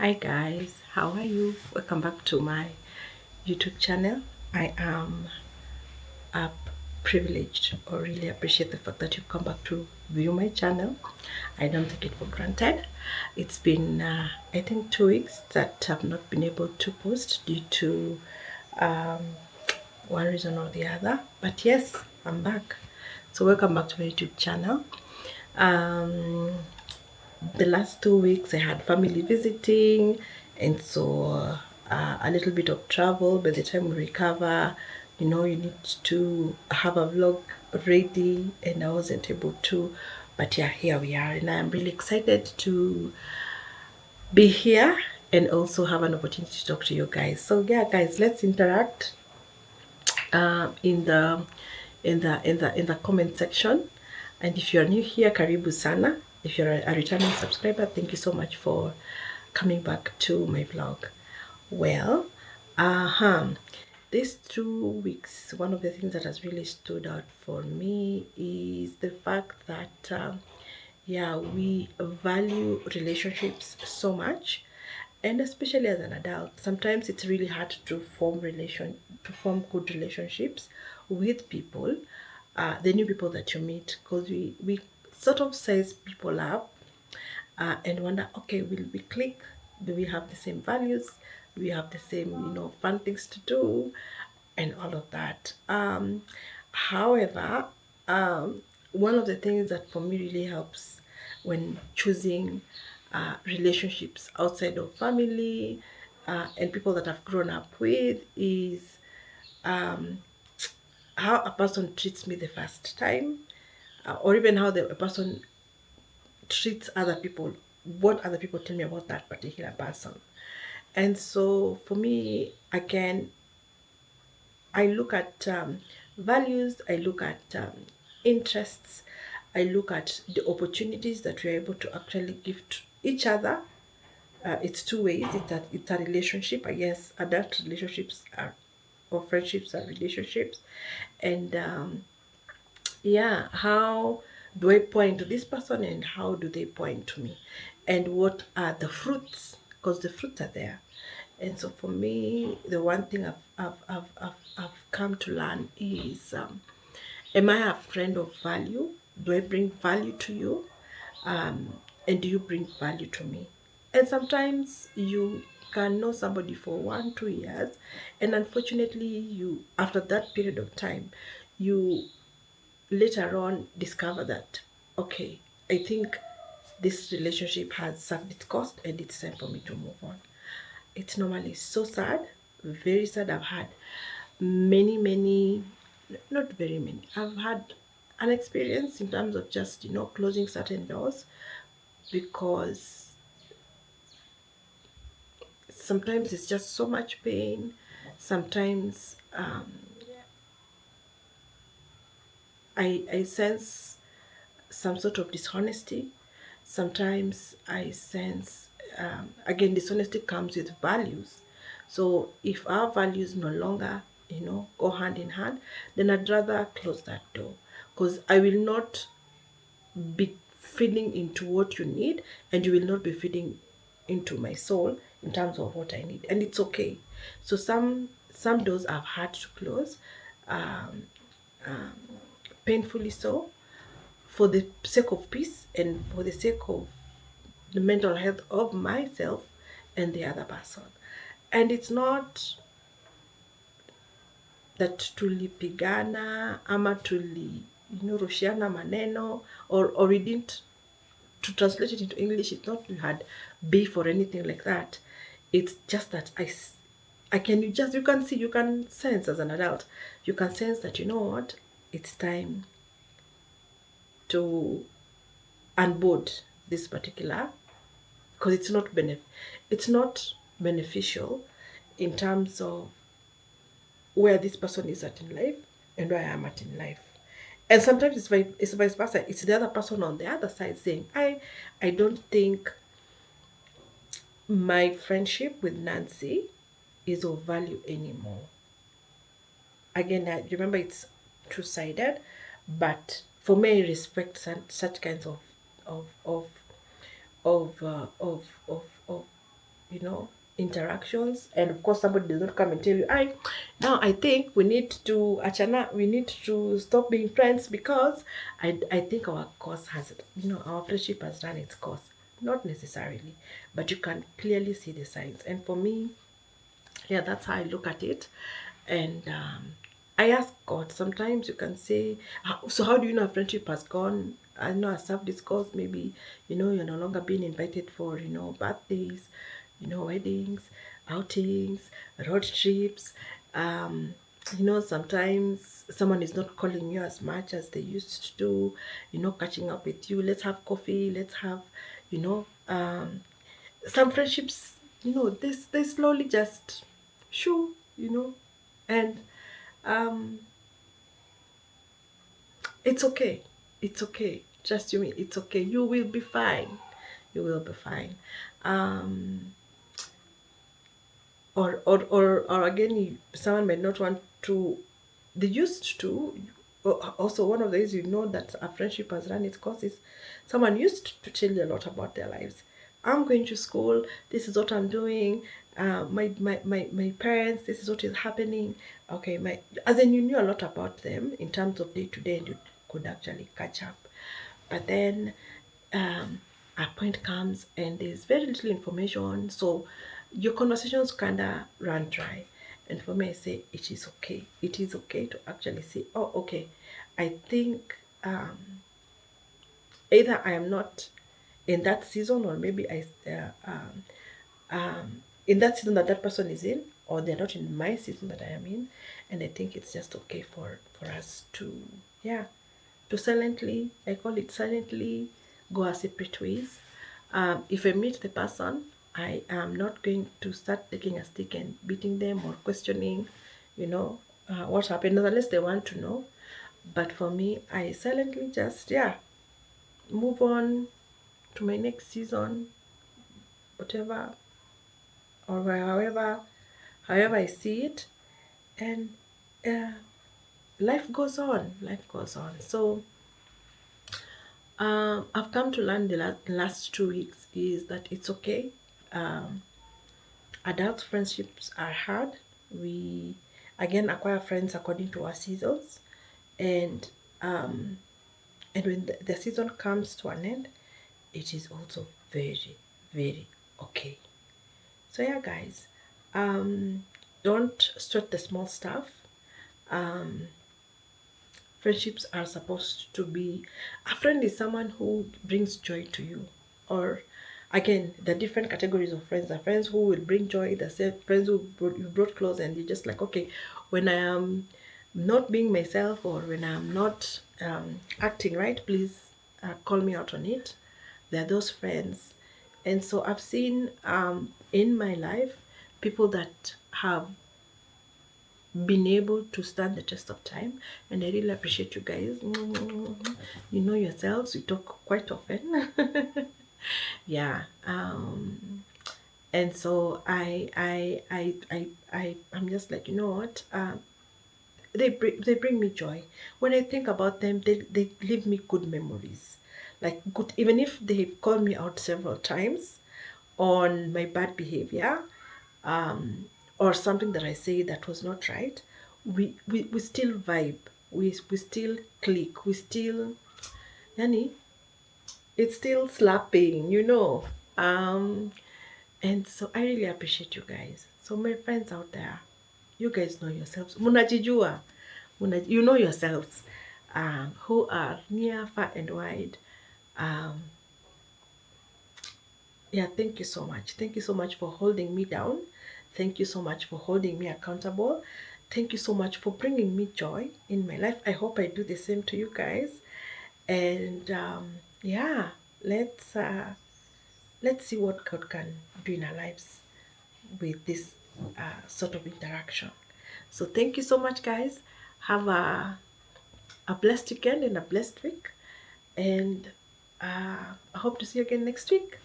Hi guys, how are you? Welcome back to my YouTube channel. I am privileged or really appreciate the fact that you've come back to view my channel. I don't take it for granted. It's been I think 2 weeks that I've not been able to post due to one reason or the other, but yes, I'm back. So welcome back to my YouTube channel. The last 2 weeks I had family visiting, and so a little bit of travel. By the time we recover, you need to have a vlog ready, and I wasn't able to. But yeah, here we are, and I'm really excited to be here and also have an opportunity to talk to you guys. So yeah, guys, let's interact in the comment section. And if you're new here, karibu sana. If you're a returning subscriber, thank you so much for coming back to my vlog. Well, these 2 weeks, one of the things that has really stood out for me is the fact that yeah, we value relationships so much, and especially as an adult, sometimes it's really hard to form good relationships with people, the new people that you meet, because we sort of size people up and wonder, okay, will we click? Do we have the same values? Do we have the same, fun things to do, and all of that? However, one of the things that for me really helps when choosing relationships outside of family and people that I've grown up with is how a person treats me the first time, or even how a person treats other people, what other people tell me about that particular person. And so for me, again, I look at values, I look at interests, I look at the opportunities that we're able to actually give to each other. It's two ways. It's a relationship. I guess adult relationships are, or friendships are relationships. And yeah, how do I point to this person and how do they point to me? And what are the fruits? Because the fruits are there. And so for me, the one thing I've come to learn is, am I a friend of value? Do I bring value to you? And do you bring value to me? And sometimes you can know somebody for 1 2 years, and unfortunately you, after that period of time, you later on discover that, okay, I think this relationship has served its cost and it's time for me to move on. It's normally so sad, very sad. I've had many, not very many, I've had an experience in terms of just, closing certain doors, because sometimes it's just so much pain. Sometimes I sense some sort of dishonesty. Sometimes I sense, again, dishonesty comes with values. So if our values no longer, go hand in hand, then I'd rather close that door, because I will not be feeding into what you need, and you will not be feeding into my soul in terms of what I need, and it's okay. So some doors I've had to close, um, painfully so, for the sake of peace and for the sake of the mental health of myself and the other person. And it's not that tulipigana ama rushiana maneno, or we didn't, to translate it into English, it's not we had beef or anything like that. It's just that you can see, you can sense as an adult, you can sense that, you know what, it's time to unboard this particular, because it's not beneficial in terms of where this person is at in life and where I am at in life. And sometimes it's vice versa. It's the other person on the other side saying, I don't think my friendship with Nancy is of value anymore. Again, I remember it's two-sided, but for me, I respect such kinds of of of of, uh, of, of you know, interactions, and of course somebody does not come and tell you, I think we need to achana, we need to stop being friends because I think our course has, you know, our friendship has run its course. Not necessarily, but you can clearly see the signs. And for me, yeah, that's how I look at it. And I ask God. Sometimes you can say, so how do you know a friendship has gone? I know as I've discussed, maybe, you know, you're no longer being invited for, you know, birthdays, you know, weddings, outings, road trips. You know, sometimes someone is not calling you as much as they used to, you know, catching up with you. Let's have coffee, let's have, you know, some friendships, you know, they slowly just shoo, you know, and um it's okay. It's okay. Just you mean it's okay. You will be fine. You will be fine. Um or again, someone may not want to, they used to, also one of the ways you know that a friendship has run its course is someone used to tell you a lot about their lives. I'm going to school, this is what I'm doing, my parents, this is what is happening. Okay, my, as in you knew a lot about them in terms of day to day, and you could actually catch up. But then um, a point comes and there's very little information, so your conversations kind of run dry. And for me, I say it is okay. It is okay to actually say, oh, okay, I think either I am not in that season, or maybe in that season that that person is in, or they're not in my season that I am in, and I think it's just okay for us to, yeah, to silently, I call it silently, go our separate ways. If I meet the person, I am not going to start taking a stick and beating them or questioning, you know, what happened, unless they want to know. But for me, I silently just, yeah, move on to my next season, whatever, or however I see it. And uh, life goes on, life goes on. So I've come to learn the last 2 weeks is that it's okay. Um, Adult friendships are hard. We again acquire friends according to our seasons, and um, and when the season comes to an end, it is also very, very okay. So yeah, guys, don't sweat the small stuff. Um, Friendships are supposed to be, a friend is someone who brings joy to you. Or again, the different categories of friends are friends who will bring joy, the friends who you brought close and you're just like, okay, when I am not being myself, or when I'm not acting right, please call me out on it. They're those friends. And so I've seen in my life people that have been able to stand the test of time, and I really appreciate you guys. You know yourselves, we talk quite often. Yeah. And so I'm just like, you know what, they bring me joy. When I think about them, they leave me good memories, like good, even if they've called me out several times on my bad behavior, or something that I say that was not right, we still vibe, we still click, we still, yani, it's still slapping, you know. Um, and so I really appreciate you guys. So my friends out there, you guys know yourselves. Munajijua, you know yourselves, who are near, far, and wide. Um, yeah, thank you so much. Thank you so much for holding me down. Thank you so much for holding me accountable. Thank you so much for bringing me joy in my life. I hope I do the same to you guys. And yeah, let's uh, let's see what God can do in our lives with this sort of interaction. So thank you so much, guys. Have a blessed weekend and a blessed week. And I hope to see you again next week.